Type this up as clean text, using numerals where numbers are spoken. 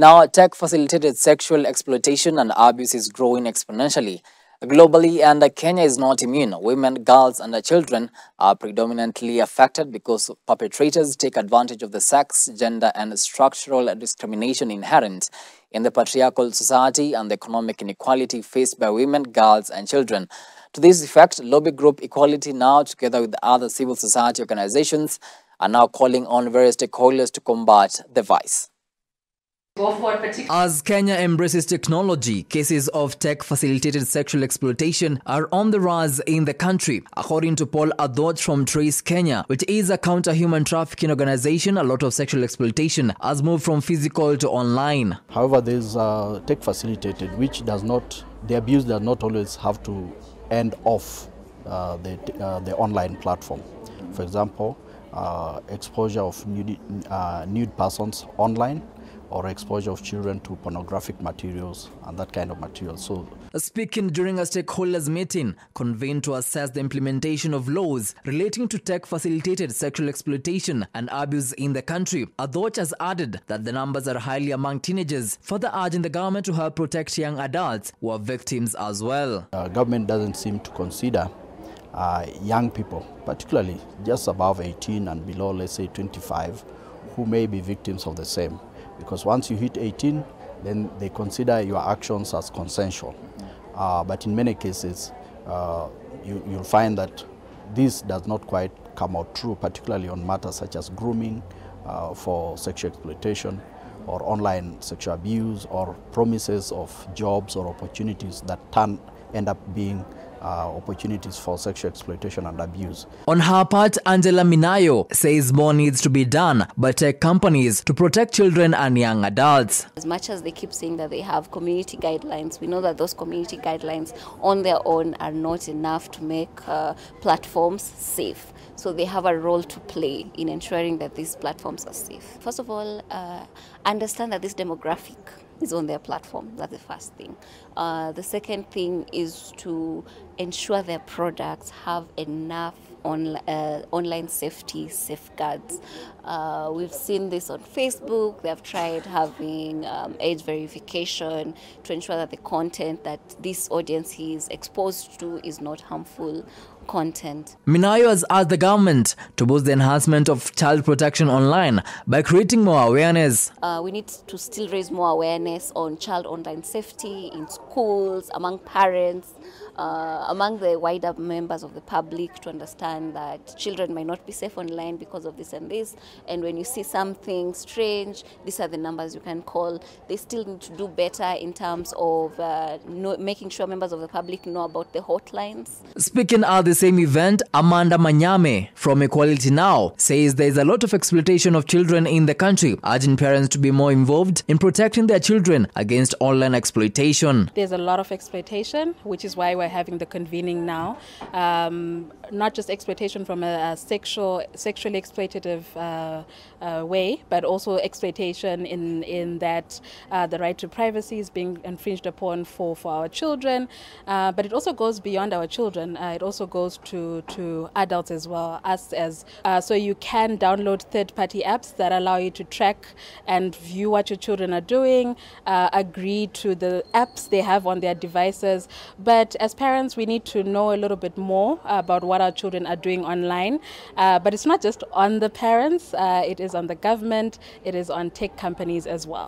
Now, tech-facilitated sexual exploitation and abuse is growing exponentially globally, and Kenya is not immune. Women, girls, and children are predominantly affected because perpetrators take advantage of the sex, gender, and structural discrimination inherent in the patriarchal society and the economic inequality faced by women, girls, and children. To this effect, lobby group Equality Now, together with other civil society organizations, are now calling on various stakeholders to combat the vice. As Kenya embraces technology, cases of tech-facilitated sexual exploitation are on the rise in the country. According to Paul Adot from Trace Kenya, which is a counter-human trafficking organization, a lot of sexual exploitation has moved from physical to online. However, there is tech-facilitated, which does not, the abuse does not always have to end off the online platform. For example, exposure of nude persons online, or exposure of children to pornographic materials and that kind of material. So, speaking during a stakeholders meeting convened to assess the implementation of laws relating to tech-facilitated sexual exploitation and abuse in the country, Adot has added that the numbers are highly among teenagers, further urging the government to help protect young adults who are victims as well. Government doesn't seem to consider young people, particularly just above 18 and below, let's say 25, who may be victims of the same. Because once you hit 18, then they consider your actions as consensual. But in many cases, you'll find that this does not quite come out true, particularly on matters such as grooming for sexual exploitation, or online sexual abuse, or promises of jobs or opportunities that end up being opportunities for sexual exploitation and abuse. On her part, Angela Minayo says more needs to be done by tech companies to protect children and young adults. As much as they keep saying that they have community guidelines, we know that those community guidelines on their own are not enough to make platforms safe. So they have a role to play in ensuring that these platforms are safe. First of all, understand that this demographic is on their platform. That's the first thing. The second thing is to ensure their products have enough online safety safeguards. We've seen this on Facebook. They have tried having age verification to ensure that the content that this audience is exposed to is not harmful content. Minayo has asked the government to boost the enhancement of child protection online by creating more awareness. We need to still raise more awareness on child online safety in schools, among parents, among the wider members of the public, to understand that children might not be safe online because of this and this. And when you see something strange, these are the numbers you can call. They still need to do better in terms of making sure members of the public know about the hotlines. Speaking at the same event, Amanda Manyame from Equality Now says there is a lot of exploitation of children in the country, urging parents to be more involved in protecting their children against online exploitation. There's a lot of exploitation, which is why we're having the convening now. Not just exploitation from a sexually exploitative way, but also exploitation in that the right to privacy is being infringed upon for our children. But it also goes beyond our children. It also goes to adults as well. So you can download third-party apps that allow you to track and view what your children are doing, agree to the apps they have on their devices. But as parents, we need to know a little bit more about what our children are doing online. But it's not just on the parents, it is on the government, it is on tech companies as well.